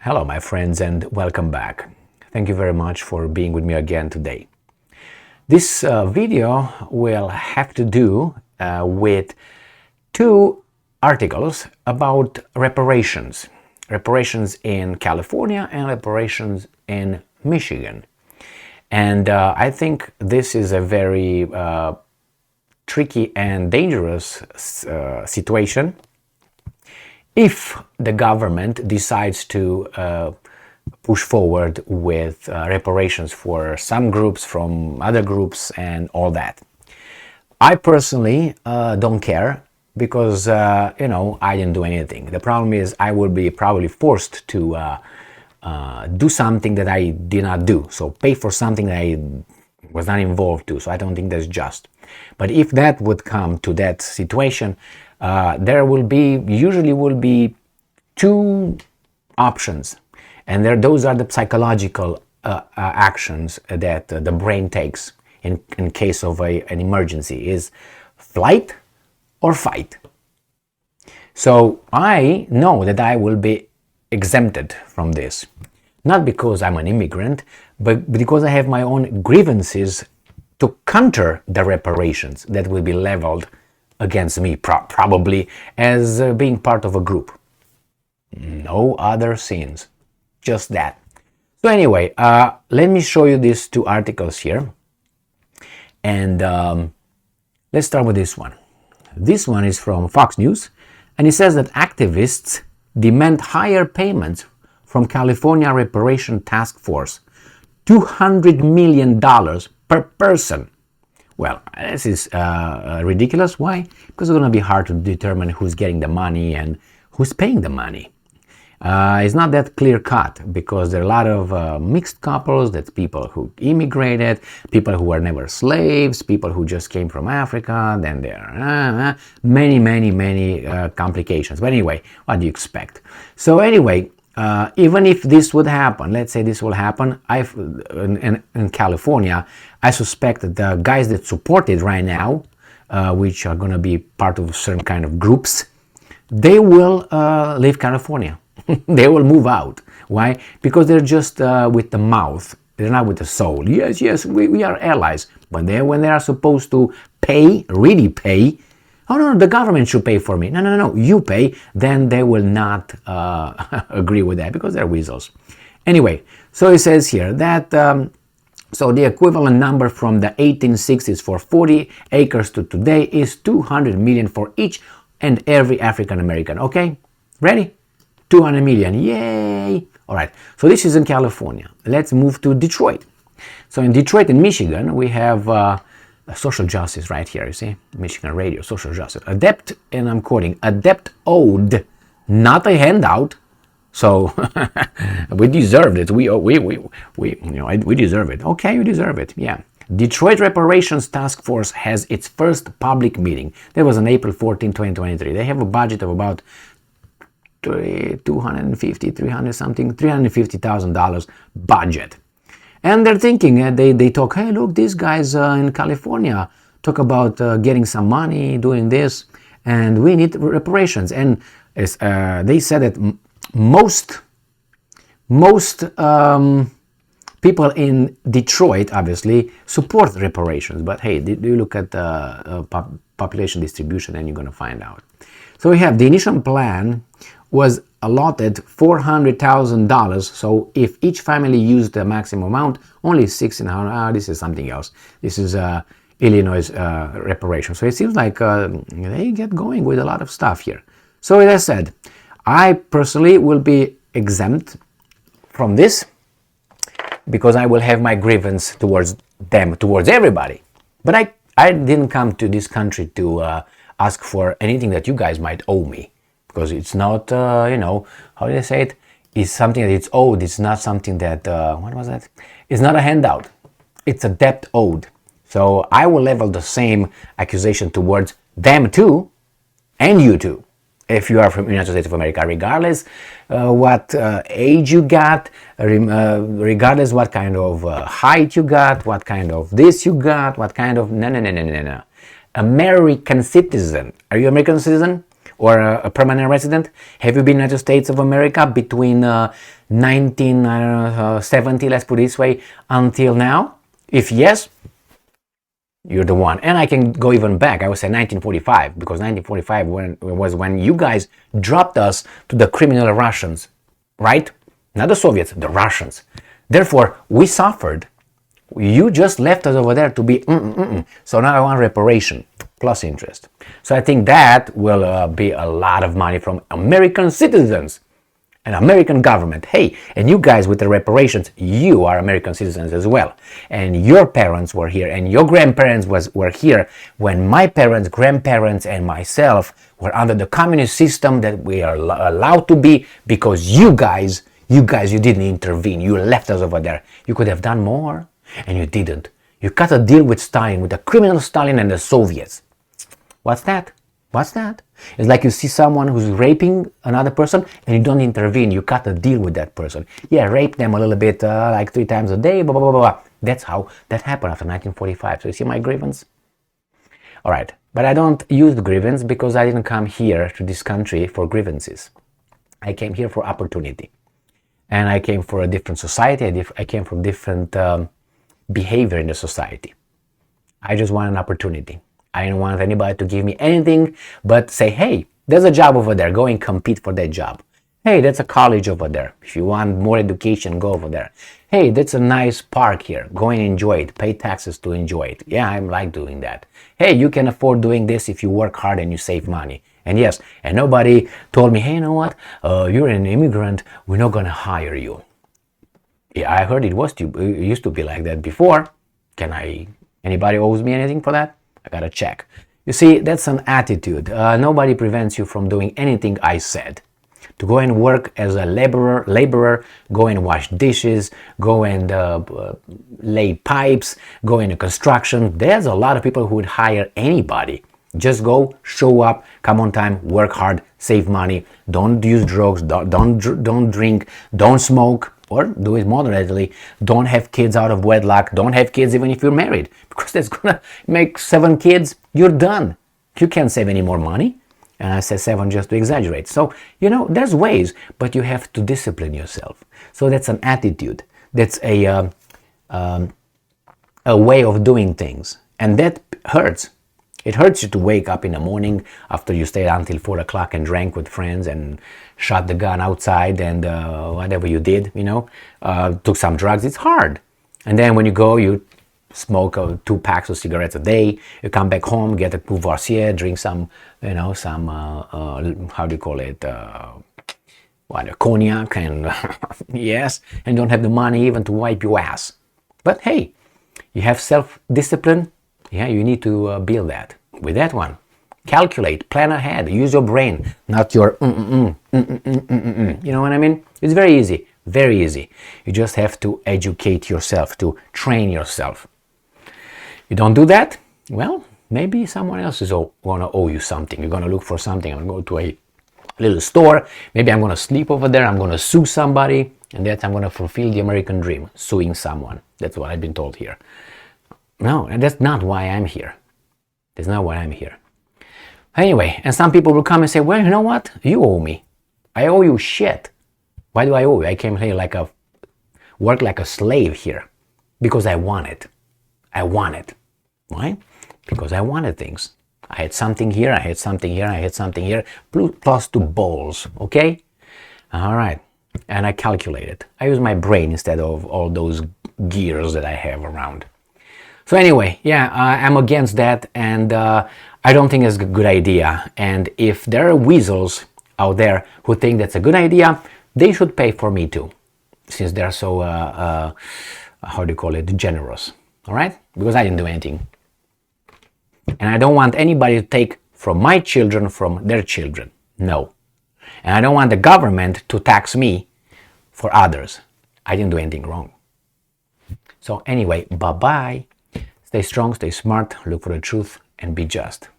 Hello, my friends, and welcome back. Thank you very much for being with me again today. This video will have to do with two articles about reparations. Reparations in California and reparations in Michigan. And I think this is a very tricky and dangerous situation if the government decides to push forward with reparations for some groups from other groups and all that. I personally don't care because, I didn't do anything. The problem is I will be probably forced to do something that I did not do. So pay for something that I was not involved to. So I don't think that's just. But if that would come to that situation, there usually will be two options, and those are the psychological actions that the brain takes in case of an emergency: is flight or fight. So I know that I will be exempted from this, not because I'm an immigrant, but because I have my own grievances to counter the reparations that will be leveled against me, probably as being part of a group. No other sins, just that. So anyway, let me show you these two articles here, and let's start with this one. This one is from Fox News, and it says that activists demand higher payments from California Reparation Task Force, $200 million per person. Well, this is ridiculous. Why? Because it's going to be hard to determine who's getting the money and who's paying the money. It's not that clear cut because there are a lot of mixed couples. That's people who immigrated, people who were never slaves, people who just came from Africa. Then there are many complications. But anyway, what do you expect? So anyway, even if this would happen, let's say this will happen, in California, I suspect that the guys that support it right now, which are going to be part of certain kind of groups, they will leave California. They will move out. Why? Because they're just with the mouth. They're not with the soul. Yes, we are allies. But when they are supposed to really pay, oh no, the government should pay for me. No, you pay. Then they will not agree with that because they're weasels. Anyway, so it says here that so the equivalent number from the 1860s for 40 acres to today is 200 million for each and every African American. Okay, ready? 200 million. Yay! All right. So this is in California. Let's move to Detroit. So in Detroit, in Michigan, we have social justice right here, you see, Michigan Radio, social justice. A debt, and I'm quoting, a debt owed, not a handout. So we deserved it. We deserve it. Okay, you deserve it. Yeah. Detroit Reparations Task Force has its first public meeting. That was on April 14, 2023. They have a budget of about $350,000 budget. And they're thinking, they talk, hey, look, these guys in California talk about getting some money, doing this, and we need reparations. And they said that most people in Detroit, obviously, support reparations. But hey, do you look at the population distribution and you're going to find out. So we have the initial plan was allotted $400,000. So if each family used the maximum amount, only $1,600. This is something else. This is Illinois reparation. So it seems like they get going with a lot of stuff here. So as I said, I personally will be exempt from this because I will have my grievance towards them, towards everybody. But I didn't come to this country to ask for anything that you guys might owe me. Because it's not, how do they say it? It's something that it's owed. It's not something that, what was that? It's not a handout. It's a debt owed. So I will level the same accusation towards them too, and you too. If you are from the United States of America, regardless what age you got, regardless what kind of height you got, what kind of this you got, what kind of, no. American citizen. Are you American citizen? or a permanent resident? Have you been in the United States of America between 1970, let's put it this way, until now? If yes, you're the one. And I can go even back. I would say 1945, because 1945 was when you guys dropped us to the criminal Russians, right? Not the Soviets, the Russians. Therefore, we suffered. You just left us over there to be So now I want reparation plus interest. So I think that will be a lot of money from American citizens and American government. Hey, and you guys with the reparations, you are American citizens as well. And your parents were here and your grandparents were here when my parents, grandparents, and myself were under the communist system that we are allowed to be, because you guys, you didn't intervene. You left us over there. You could have done more, and you didn't. You cut a deal with Stalin, with the criminal Stalin and the Soviets. What's that? What's that? It's like you see someone who's raping another person and you don't intervene. You cut a deal with that person. Yeah, rape them a little bit, like 3 times a day, blah, blah, blah, blah. That's how that happened after 1945. So you see my grievance? All right. But I don't use the grievance because I didn't come here to this country for grievances. I came here for opportunity. And I came for a different society. I came from different behavior in the society. I just want an opportunity. I didn't want anybody to give me anything but say, hey, there's a job over there. Go and compete for that job. Hey, that's a college over there. If you want more education, go over there. Hey, that's a nice park here. Go and enjoy it. Pay taxes to enjoy it. Yeah, I like doing that. Hey, you can afford doing this if you work hard and you save money. And yes, and nobody told me, hey, you know what? You're an immigrant. We're not going to hire you. Yeah, I heard it used to be like that before. Anybody owes me anything for that? I gotta check. You see, that's an attitude. Nobody prevents you from doing anything I said. To go and work as a laborer, go and wash dishes, go and lay pipes, go into construction. There's a lot of people who would hire anybody. Just go, show up, come on time, work hard, save money, don't use drugs, don't drink, don't smoke, or do it moderately. Don't have kids out of wedlock. Don't have kids even if you're married, because that's gonna make 7 kids. You're done. You can't save any more money. And I said 7 just to exaggerate. So, there's ways, but you have to discipline yourself. So that's an attitude. That's a way of doing things. And that hurts. It hurts you to wake up in the morning after you stayed until 4 o'clock and drank with friends and shot the gun outside and whatever you did, took some drugs. It's hard. And then when you go, you smoke 2 packs of cigarettes a day. You come back home, get a Courvoisier, drink some, how do you call it? Cognac, and yes, and don't have the money even to wipe your ass. But hey, you have self-discipline. Yeah, you need to build that. With that one, calculate, plan ahead, use your brain, not your You know what I mean? It's very easy, very easy. You just have to educate yourself, to train yourself. You don't do that? Well, maybe someone else is going to owe you something. You're going to look for something. I'm going to go to a little store. Maybe I'm going to sleep over there. I'm going to sue somebody. And that's I'm going to fulfill the American dream, suing someone. That's what I've been told here. No, and that's not why I'm here. That's not why I'm here. Anyway, and some people will come and say, well, you know what? You owe me. I owe you shit. Why do I owe you? I came here work like a slave here. Because I want it. I want it. Why? Because I wanted things. I had something here, I had something here, I had something here, plus 2 balls, okay? All right. And I calculated. I use my brain instead of all those gears that I have around. So anyway, yeah, I'm against that, and I don't think it's a good idea. And if there are weasels out there who think that's a good idea, they should pay for me too, since they're so, how do you call it, generous. All right? Because I didn't do anything. And I don't want anybody to take from my children from their children. No. And I don't want the government to tax me for others. I didn't do anything wrong. So anyway, bye-bye. Stay strong, stay smart, look for the truth, and be just.